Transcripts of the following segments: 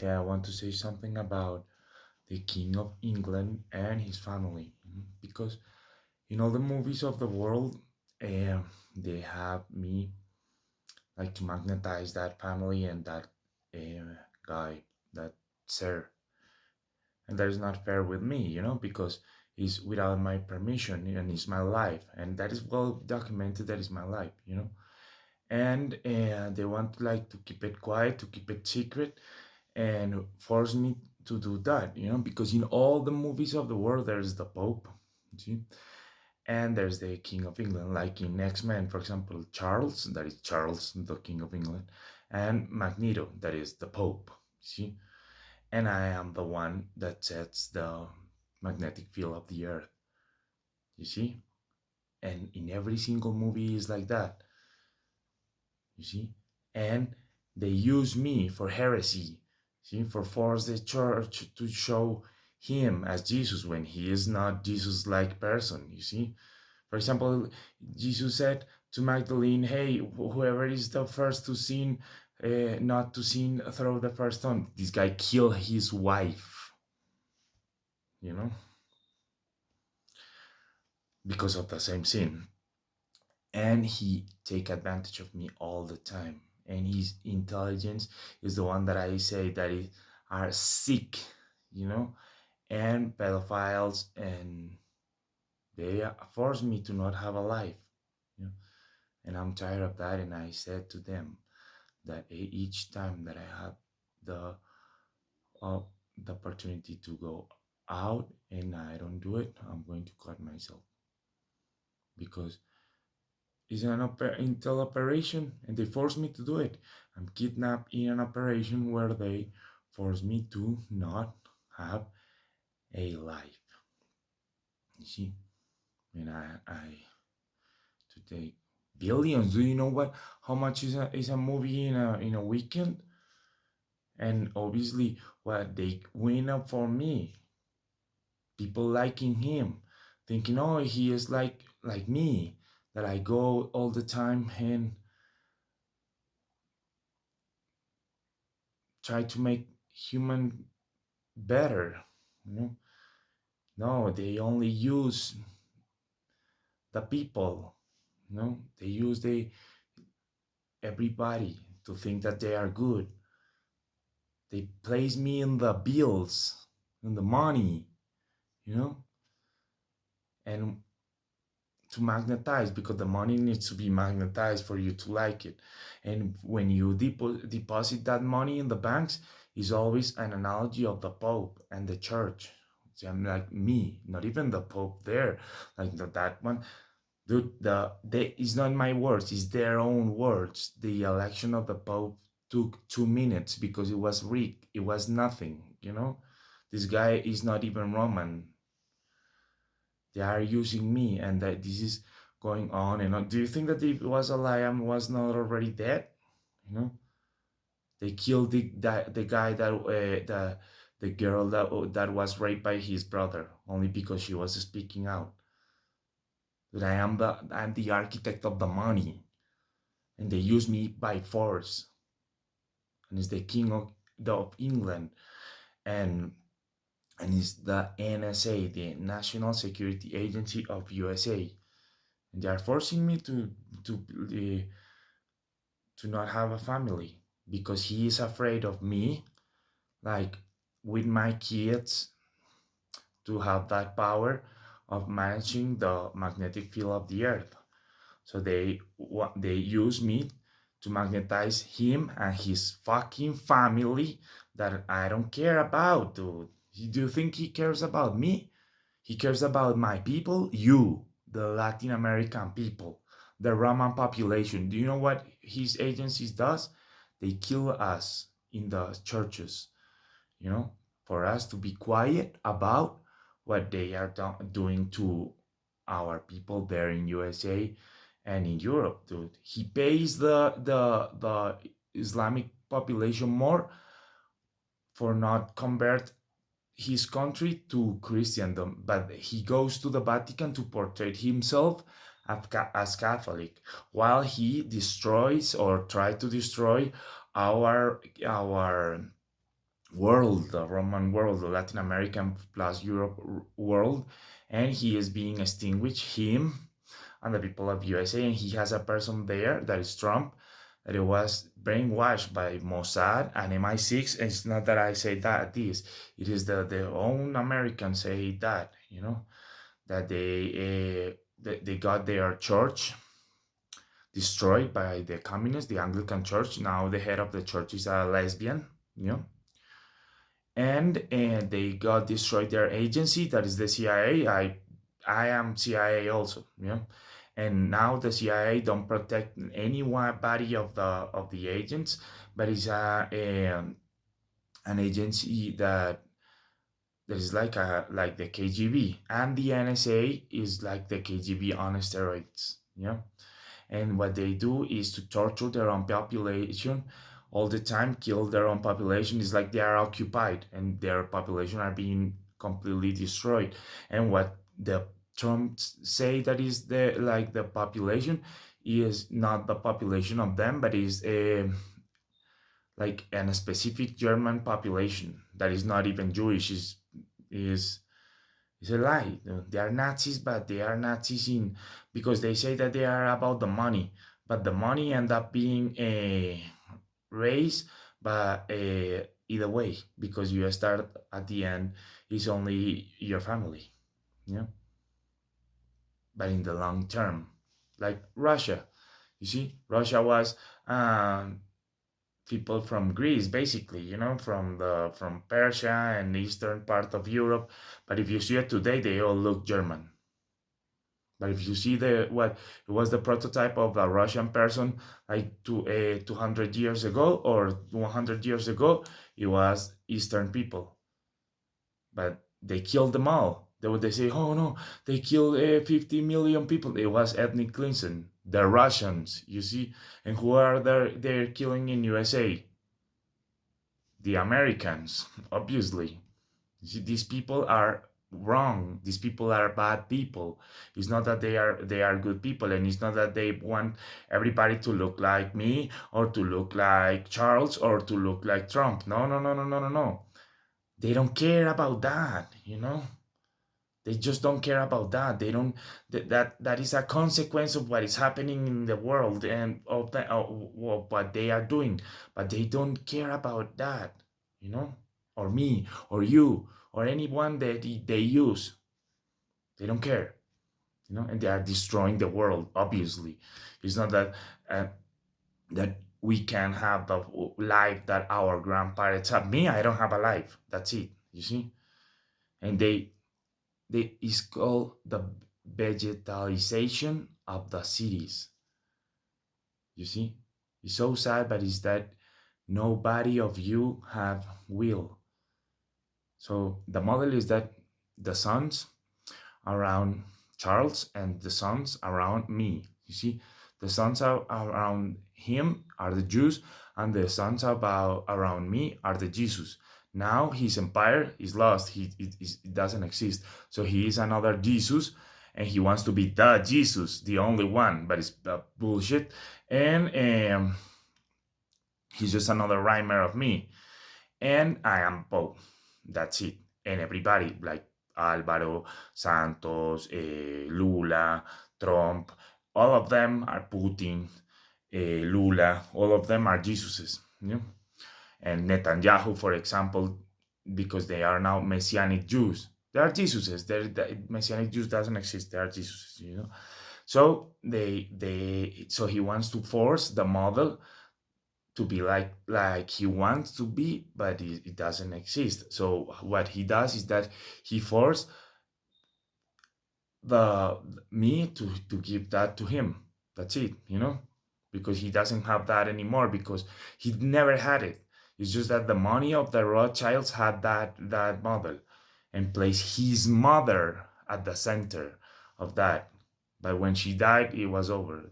Yeah, I want to say something about the King of England and his family. Because in all the movies of the world, they have me like to magnetize that family and that guy, that sir. And that is not fair with me, because it's without my permission and it's my life. And that is well documented, that is my life. And they want like to keep it quiet, to keep it secret, and force me to do that, because in all the movies of the world there's the Pope, see, and there's the King of England, like in X-Men, for example, Charles, that is Charles, the King of England, and Magneto, that is the Pope, see, and I am the one that sets the magnetic field of the Earth, you see, and in every single movie is like that, you see, and they use me for heresy, see, for force the church to show him as Jesus when he is not Jesus-like person, you see. For example, Jesus said to Magdalene, hey, whoever is the first to sin, not to sin, throw the first stone. This guy killed his wife, you know, because of the same sin. And he take advantage of me all the time. And his intelligence is the one that I say that are sick, and pedophiles, and they force me to not have a life. You know? And I'm tired of that. And I said to them that each time that I have the uh, the opportunity to go out and I don't do it, I'm going to cut myself because it's an intel operation and they force me to do it. I'm kidnapped in an operation where they force me to not have a life. You see, and I to take billions. Do you know what? How much is a movie in a weekend? And obviously, what they win up for me, people liking him, thinking, oh, he is like me, that I go all the time and try to make human better. You know, no, they only use the people. They use the everybody to think that they are good. They place me in the bills, in the money, you know, and to magnetize because the money needs to be magnetized for you to like it. And when you deposit that money in the banks, is always an analogy of the Pope and the church. See, I'm like me, not even the Pope there, like that one. Dude, they is not my words, it's their own words. The election of the Pope took 2 minutes because it was rigged. It was nothing. This guy is not even Roman. They are using me, and that this is going on and on. Do you think that if it was a lion was not already dead? You know, they killed the guy that the girl that was raped by his brother only because she was speaking out. That I'm the architect of the money, and they use me by force, and it's the king of England, and it's the NSA, the National Security Agency of USA, and they are forcing me uh, to not have a family because he is afraid of me, like with my kids, to have that power of managing the magnetic field of the earth. So they use me to magnetize him and his fucking family that I don't care about, dude. Do you think he cares about me? He cares about my people, you, the Latin American people, the Roman population. Do you know what his agencies does? They kill us in the churches, you know, for us to be quiet about what they are doing to our people there in USA and in Europe, dude. He pays the Islamic population more for not convert his country to Christendom, but he goes to the Vatican to portray himself as Catholic, while he destroys or try to destroy our world, the Roman world, the Latin American plus Europe world, and he is being extinguished, him and the people of USA, and he has a person there that is Trump, that it was brainwashed by Mossad and MI6. And it's not that I say that this, it is the own Americans say that, that they got their church destroyed by the communists, the Anglican Church. Now the head of the church is a lesbian, you know, and they got destroyed their agency, that is the CIA. I am CIA also, and now the CIA don't protect anybody of the agents, but it's an agency that is like the KGB, and the NSA is like the KGB on steroids, and what they do is to torture their own population all the time, kill their own population. It's like they are occupied and their population are being completely destroyed. And what the Trump say that is the population is not the population of them, but is like a specific German population that is not even Jewish. Is It's a lie. They are Nazis, but they are Nazis in because they say that they are about the money, but the money end up being a race. But either way, because you start at the end, it's only your family, yeah. But in the long term, like Russia, you see, Russia was people from Greece, basically, from Persia and the eastern part of Europe. But if you see it today, they all look German. But if you see what it was the prototype of a Russian person like 200 years ago or 100 years ago, it was Eastern people. But they killed them all. They say, oh no, they killed 50 million people. It was ethnic cleansing. The Russians, you see, and who are they're killing in USA? The Americans, obviously. You see, these people are wrong. These people are bad people. It's not that they are good people, and it's not that they want everybody to look like me or to look like Charles or to look like Trump. No, no, no, no, no, no, no. They don't care about that. They just don't care about that. They don't. That is a consequence of what is happening in the world and of what they are doing, but they don't care about that. You know, or me, or you, or anyone that they use. They don't care. And they are destroying the world. Obviously, it's not that we can have the life that our grandparents have. Me, I don't have a life. That's it. You see, and they is called the vegetalization of the cities. You see, it's so sad, but it's that nobody of you have will. So the model is that the sons around Charles and the sons around me. You see, the sons are around him are the Jews, and the sons around me are the Jesus. Now his empire is lost. It doesn't exist. So he is another Jesus, and he wants to be the Jesus, the only one. But it's bullshit. And he's just another rhymer of me, and I am Pope. That's it. And everybody like Alvaro, Santos, Lula, Trump, all of them are Putin, Lula, all of them are Jesuses. And Netanyahu, for example, because they are now Messianic Jews. They are Jesuses. The Messianic Jews doesn't exist. They are Jesuses. So so he wants to force the model to be like he wants to be, but it doesn't exist. So what he does is that he forced the me to give that to him. That's it. Because he doesn't have that anymore, because he never had it. It's just that the money of the Rothschilds had that model and placed his mother at the center of that. But when she died, it was over.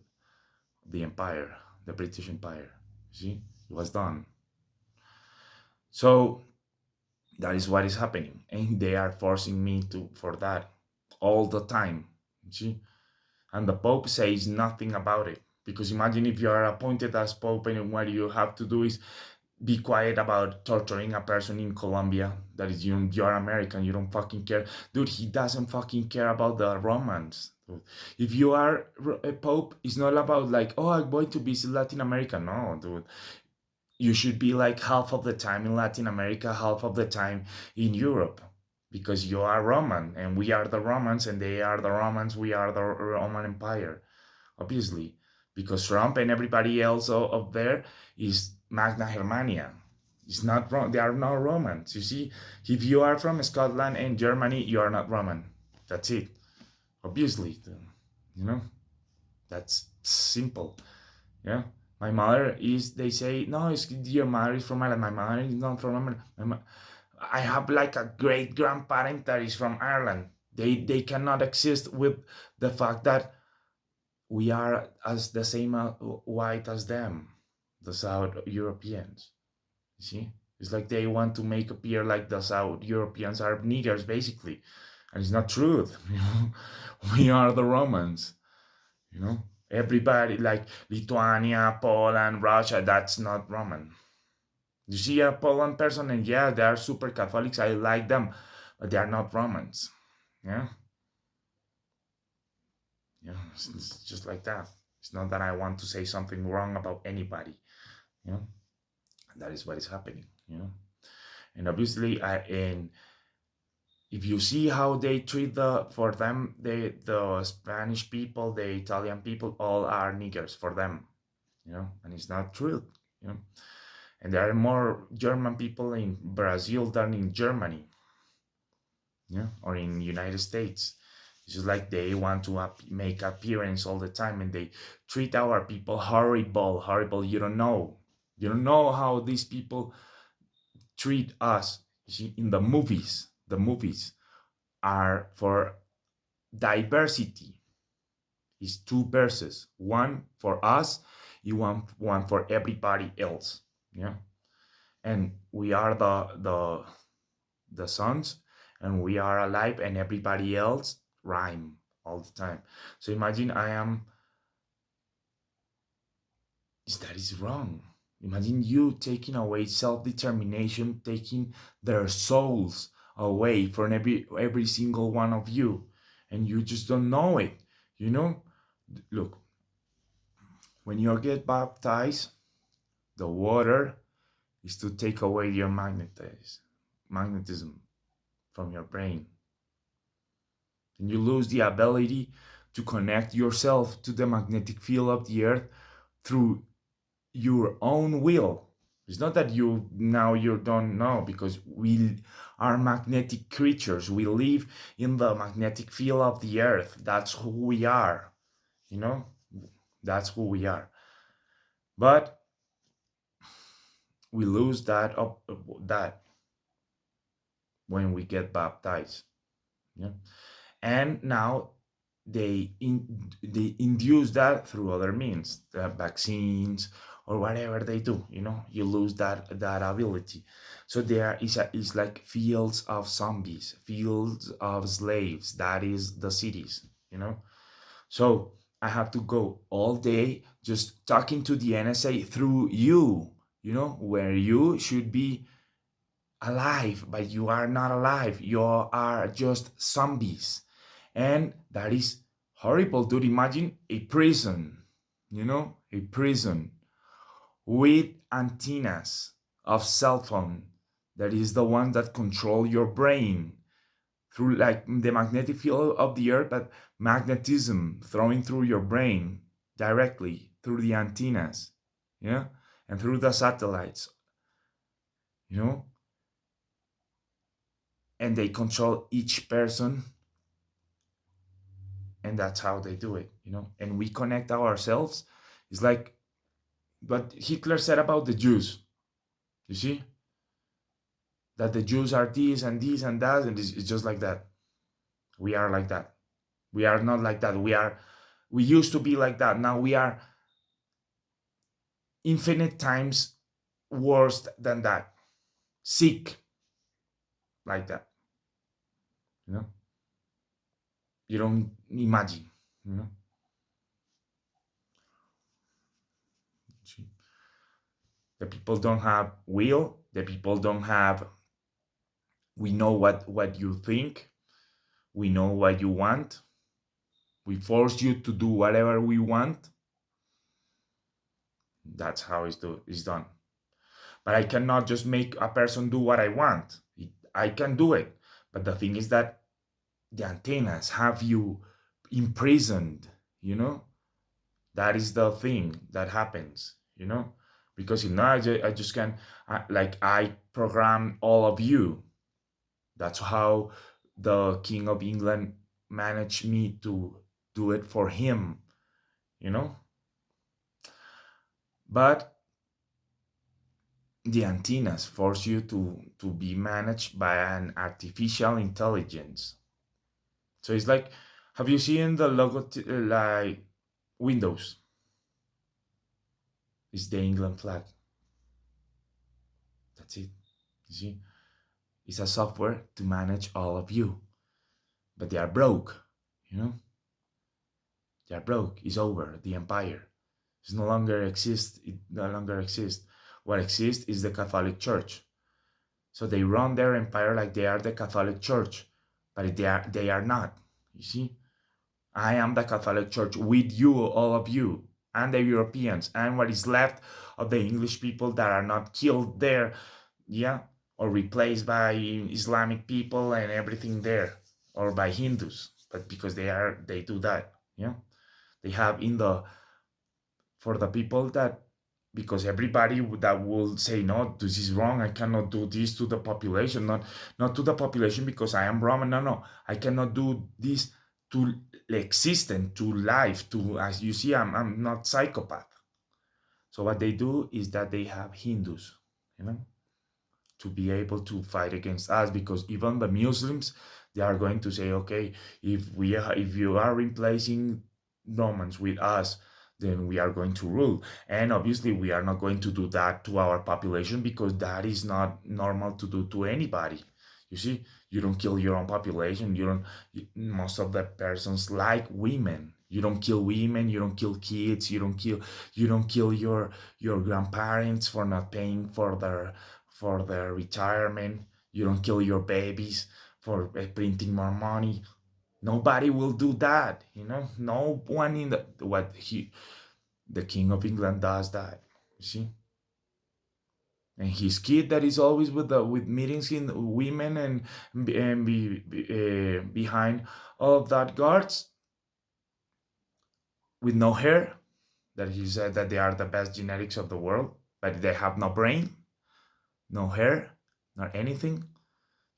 The empire, the British Empire. See, it was done. So that is what is happening, and they are forcing me for that all the time. See, and the Pope says nothing about it, because imagine if you are appointed as Pope and what you have to do is be quiet about torturing a person in Colombia. That is, you're American, you don't fucking care. Dude, he doesn't fucking care about the Romans. Dude. If you are a pope, it's not about like, oh, I'm going to visit Latin America. No, dude. You should be like half of the time in Latin America, half of the time in Europe. Because you are Roman, and we are the Romans, and they are the Romans, we are the Roman Empire, obviously, because Trump and everybody else up there is Magna Germania. It's not wrong. They are not Romans. You see, if you are from Scotland and Germany, you are not Roman. That's it. Obviously, you know, that's simple. Yeah. My mother is. They say no. It's your mother is from Ireland. My mother is not from Ireland. I have like a great grandparent that is from Ireland. They cannot exist with the fact that we are as the same white as them, the South Europeans. You see, it's like they want to make appear like the South Europeans are niggers, basically, and it's not true. You know, we are the Romans. You know, everybody like Lithuania, Poland, Russia. That's not Roman. You see a Poland person, and yeah, they are super Catholics. I like them, but they are not Romans. Yeah, yeah, it's just like that. It's not that I want to say something wrong about anybody. You know, that is what is happening. You know, and obviously, and if you see how they treat for them, the Spanish people, the Italian people, all are niggers for them. You know, and it's not true. You know, and there are more German people in Brazil than in Germany. Yeah, or in United States. It's just like they want to make appearance all the time, and they treat our people horrible, horrible. You don't know how these people treat us. You see, in the movies are for diversity. It's two verses, one for us, you want one for everybody else. Yeah, and we are the sons, and we are alive, and everybody else rhyme all the time. So imagine I am, that is wrong. Imagine you taking away self-determination, taking their souls away from every single one of you, and you just don't know it. You know, look, when you get baptized, the water is to take away your magnetism from your brain, and you lose the ability to connect yourself to the magnetic field of the earth through your own will. It's not that you don't know, because we are magnetic creatures. We live in the magnetic field of the earth. That's who we are. You know, that's who we are. But we lose that when we get baptized. Yeah, and now they induce that through other means, the vaccines or whatever they do. You know, you lose that ability. So there is like fields of zombies, fields of slaves. That is the cities. You know, so I have to go all day just talking to the NSA through you. You know, where you should be alive, but you are not alive. You are just zombies. And that is horrible, dude. Imagine a prison, you know, a prison with antennas of cell phone. That is the one that control your brain through like the magnetic field of the earth, but magnetism throwing through your brain directly through the antennas, yeah, and through the satellites, you know, and they control each person, and that's how they do it, you know. And we connect ourselves. It's like what Hitler said about the Jews. You see that the Jews are this and this and that, and it's just like that. We are like that. We are not like that. We used to be like that. Now we are infinite times worse than that. Sick like that. You know. You don't imagine. You know. The people don't have will. The people don't have, we know what you think. We know what you want. We force you to do whatever we want. That's how it's done. But I cannot just make a person do what I want. I can do it. But the thing is that the antennas have you imprisoned, you know? That is the thing that happens, you know? Because if not, I just can, like, I program all of you. That's how the King of England managed me to do it for him, you know? But the antennas force you to be managed by an artificial intelligence. So it's like, have you seen the logo like Windows? It's the England flag. That's it. You see, it's a software to manage all of you, but they are broke. You know, they are broke. It's over. The empire. It no longer exists. It no longer exists. What exists is the Catholic Church. So they run their empire like they are the Catholic Church, but they are not. You see, I am the Catholic Church with you, all of you, and the Europeans, and what is left of the English people that are not killed there, yeah, or replaced by Islamic people and everything there, or by Hindus, but because they do that, yeah, they have in the, for the people that, because everybody that will say no, this is wrong, I cannot do this to the population, not to the population because I am Roman, no, I cannot do this to existence, to life, to, as you see, I'm not psychopath. So what they do is that they have Hindus, you know, to be able to fight against us, because even the Muslims, they are going to say, okay, if you are replacing Romans with us, then we are going to rule. And obviously we are not going to do that to our population, because that is not normal to do to anybody. You see, you don't kill your own population. You don't, most of the persons like women. You don't kill women, you don't kill kids, you don't kill your grandparents for not paying for their retirement. You don't kill your babies for printing more money. Nobody will do that, you know. No one in the King of England does that. You see, and his kid that is always with meetings in women and behind all of that guards with no hair. That he said that they are the best genetics of the world, but they have no brain, no hair, not anything.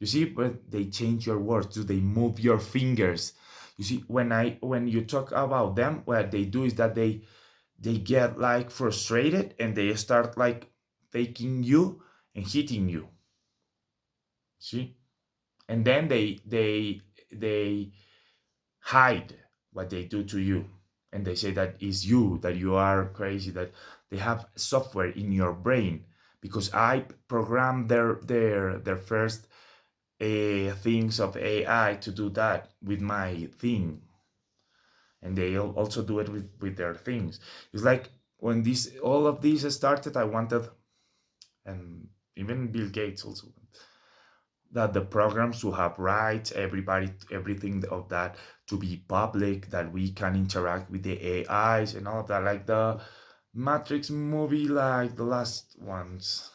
You see, but they change your words. Do they move your fingers? You see, when you talk about them, what they do is that they get like frustrated and they start like taking you and hitting you. See, and then they hide what they do to you, and they say that is you, that you are crazy, that they have software in your brain, because I programmed their first things of AI to do that with my thing, and they also do it with their things. It's like when this all of this started, I wanted, and even Bill Gates also, that the programs to have rights, everybody, everything of that to be public, that we can interact with the AIs and all of that, like the Matrix movie, like the last ones,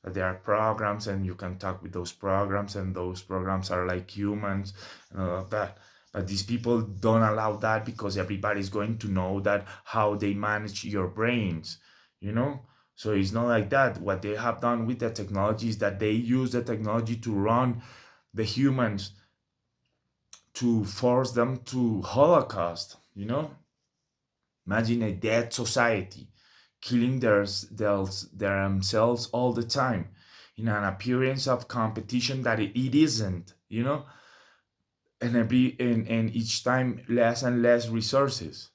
that there are programs and you can talk with those programs, and those programs are like humans and all of that. But these people don't allow that, because everybody's going to know that how they manage your brains, you know? So it's not like that. What they have done with the technology is that they use the technology to run the humans, to force them to Holocaust, Imagine a dead society killing themselves all the time in an appearance of competition that it isn't, and each time less and less resources.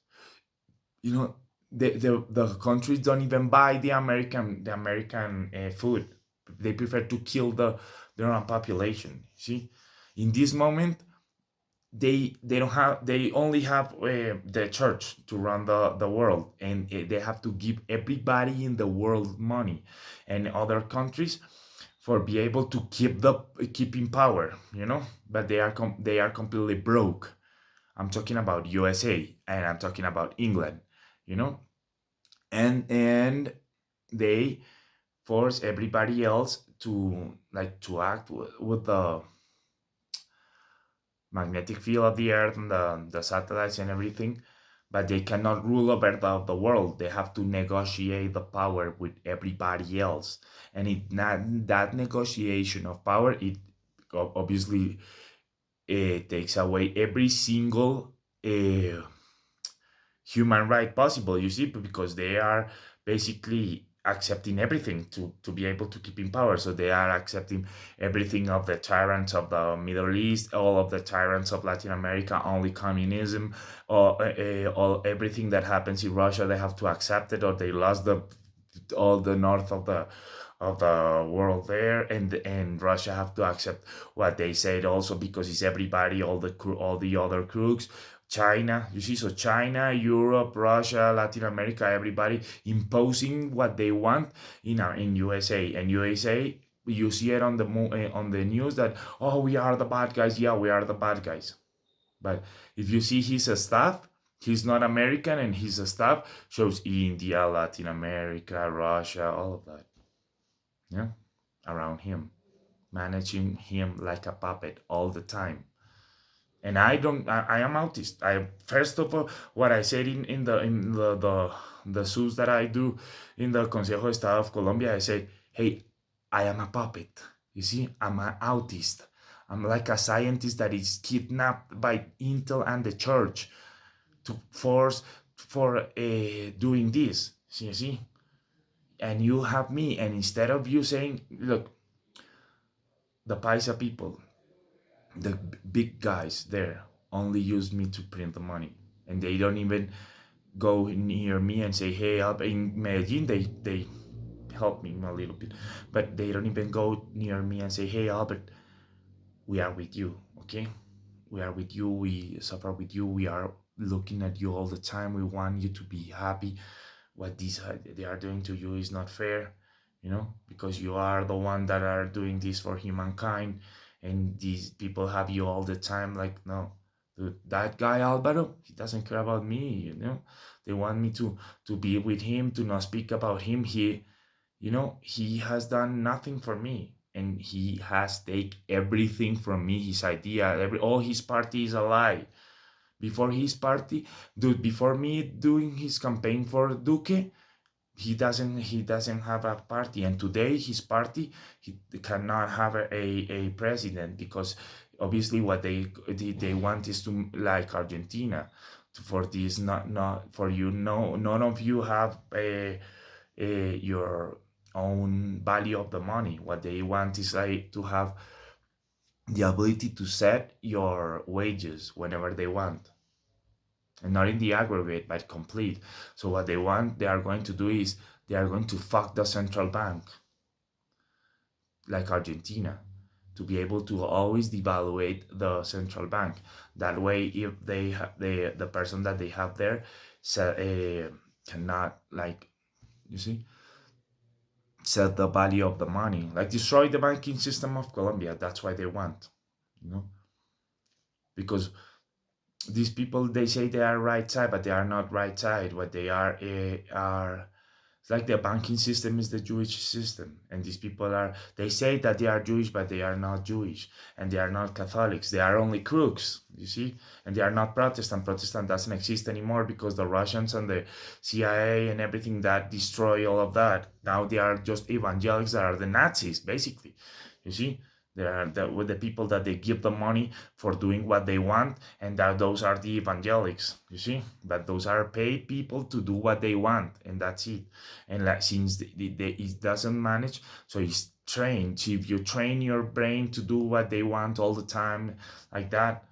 you know the countries don't even buy the American food. They prefer to kill their own population. See, in this moment, they don't have, they only have the church to run the world, and they have to give everybody in the world money, and other countries for be able to keep in power, but they are completely broke. I'm talking about USA, and I'm talking about England, you know and they force everybody else to to act with the magnetic field of the earth and the satellites and everything, but they cannot rule over the world. They have to negotiate the power with everybody else, and that negotiation of power, it obviously takes away every single uh, human right possible, you see, because they are basically accepting everything to be able to keep in power. So they are accepting everything of the tyrants of the Middle East, all of the tyrants of Latin America, only communism, or all everything that happens in Russia, they have to accept it, or they lost the all the north of the world there, and Russia have to accept what they said also, because it's everybody, all the other crooks. China, you see, so China, Europe, Russia, Latin America, everybody imposing what they want in USA. And USA, you see it on on the news that, oh, we are the bad guys. Yeah, we are the bad guys. But if you see his staff, he's not American, and his staff shows India, Latin America, Russia, all of that. Yeah, around him, managing him like a puppet all the time. And I don't. I am autist. I first of all, what I said in the sus that I do in the Consejo de Estado of Colombia, I say, hey, I am a puppet. You see, I'm an autist. I'm like a scientist that is kidnapped by Intel and the church to force for doing this. See, and you have me, and instead of you saying, look, the Paisa people, the big guys there, only use me to print the money, and they don't even go near me and say, hey, in Medellin, they help me a little bit, but they don't even go near me and say, hey, Albert, we are with you, okay? We are with you, we suffer with you, we are looking at you all the time, we want you to be happy. What they are doing to you is not fair, because you are the one that are doing this for humankind, and these people have you all the time like, no, dude, that guy Alvaro, he doesn't care about me, they want me to be with him, to not speak about him. He has done nothing for me, and he has take everything from me, his idea, all his party is a lie. Before his party, dude, before me doing his campaign for Duque, he doesn't have a party, and today his party, he cannot have a president, because obviously what they want is to, like Argentina, for this, not for you, no, none of you have your own value of the money. What they want is like to have the ability to set your wages whenever they want, and not in the aggregate but complete. So what they are going to do is they are going to fuck the central bank, like Argentina, to be able to always devaluate the central bank. That way, if the person that they have there, cannot, like, you see, set the value of the money, like destroy the banking system of Colombia. That's why they want, you know because these people, they say they are right side, but they are not right side. What they are, it's like the banking system is the Jewish system, and these people they say that they are Jewish, but they are not Jewish, and they are not Catholics. They are only crooks, you see, and they are not Protestant. Protestant doesn't exist anymore, because the Russians and the CIA and everything that destroy all of that. Now they are just evangelics that are the Nazis, basically, you see. They are with the people that they give the money for doing what they want, and that those are the evangelics, you see. But those are paid people to do what they want, and that's it. And like, since it doesn't manage, so it's trained. So if you train your brain to do what they want all the time, like that,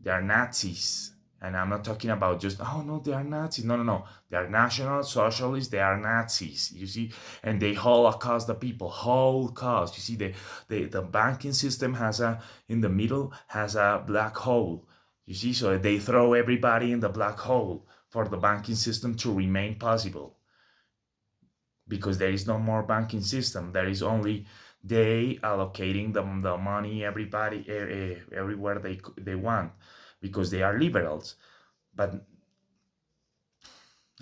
they are Nazis. And I'm not talking about just, oh no, they are Nazis. No, no, no. They are National Socialists. They are Nazis, you see. And they holocaust the people, holocaust. You see, the banking system in the middle has a black hole. You see, so they throw everybody in the black hole for the banking system to remain possible, because there is no more banking system. There is only they allocating the money everybody everywhere they want, because they are liberals. But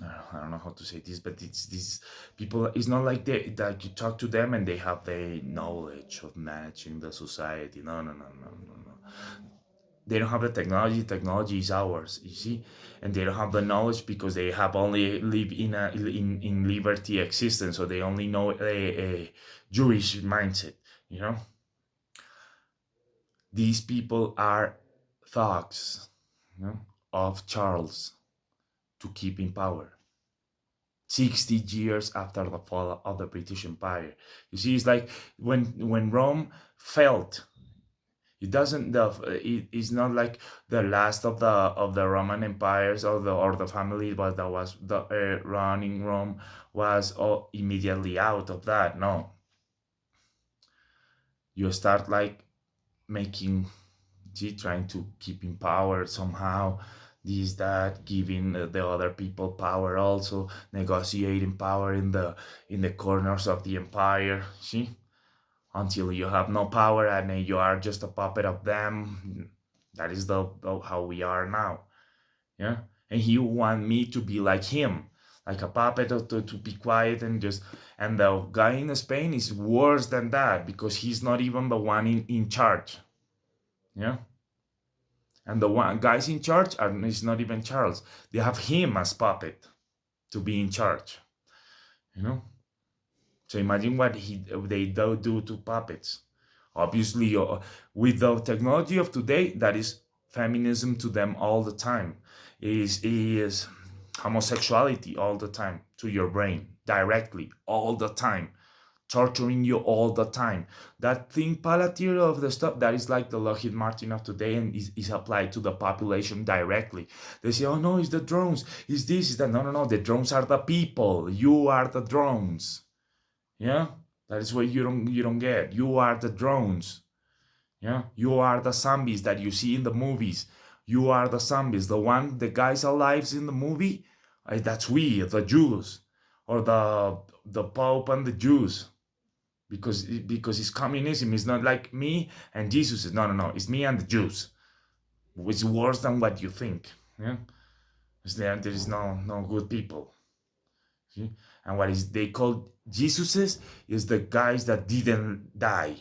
I don't know how to say this, but it's these people. It's not like they that you talk to them and they have the knowledge of managing the society. No, no, no, no, no, no. They don't have the technology. Technology is ours, you see, and they don't have the knowledge because they have only live in in liberty existence, so they only know a Jewish mindset. You know, these people are thugs, you know, of Charles to keep in power. 60 years after the fall of the British Empire. You see, it's like when Rome fell. It doesn't. It's not like the last of the Roman empires or the family, but that was the running Rome was immediately out of that. No, you start like making, trying to keep in power somehow. This that giving the other people power, also negotiating power in the corners of the empire. See, until you have no power and you are just a puppet of them. That is the how we are now. Yeah, and he want me to be like him, like a puppet, to be quiet and just. And the guy in Spain is worse than that, because he's not even the one in charge. Yeah, and the one guys in charge are is not even Charles. They have him as puppet to be in charge. You know. So imagine what they do to puppets. Obviously, with the technology of today, that is feminism to them all the time. Is homosexuality all the time to your brain directly all the time, torturing you all the time. That thing Palantir of the stuff that is like the Lockheed Martin of today, and is applied to the population directly. They say, oh no, it's the drones, it's this, is that. No, no, no. The drones are the people. You are the drones. Yeah, that is what you don't get. You are the drones. Yeah, you are the zombies that you see in the movies. You are the zombies. The guys alive in the movie, that's we, the Jews, or the Pope and the Jews, because it's communism. It's not like me and Jesus. No, no, no. It's me and the Jews, which is worse than what you think. Yeah, there is no good people. See? And what is they call Jesuses is the guys that didn't die.